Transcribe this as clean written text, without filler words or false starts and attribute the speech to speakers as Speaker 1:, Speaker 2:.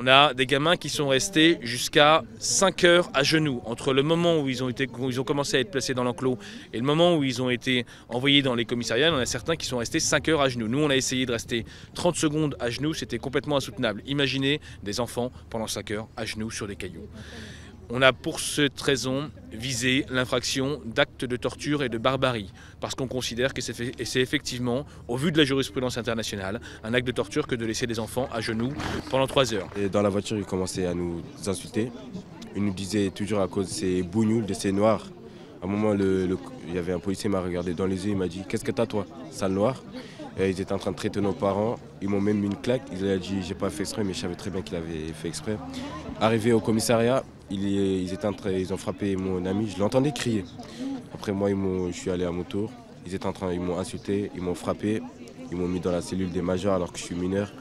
Speaker 1: On a des gamins qui sont restés jusqu'à 5 heures à genoux, entre le moment où ils ont commencé à être placés dans l'enclos et le moment où ils ont été envoyés dans les commissariats. Il y en a certains qui sont restés 5 heures à genoux. Nous, on a essayé de rester 30 secondes à genoux, c'était complètement insoutenable. Imaginez des enfants pendant 5 heures à genoux sur des cailloux. On a pour cette raison visé l'infraction d'actes de torture et de barbarie, parce qu'on considère que c'est effectivement, au vu de la jurisprudence internationale, un acte de torture que de laisser des enfants à genoux pendant 3 heures.
Speaker 2: Et dans la voiture, il commençait à nous insulter. Il nous disait toujours à cause de ces bougnoules, de ces noirs. À un moment, il y avait un policier qui m'a regardé dans les yeux, il m'a dit « Qu'est-ce que t'as toi, sale noir ?» Ils étaient en train de traiter nos parents, ils m'ont même mis une claque. Il a dit « J'ai pas fait exprès, mais je savais très bien qu'il avait fait exprès. » Arrivé au commissariat, ils ont frappé mon ami, je l'entendais crier. Après moi, je suis allé à mon tour, ils m'ont insulté, ils m'ont frappé, ils m'ont mis dans la cellule des majeurs alors que je suis mineur.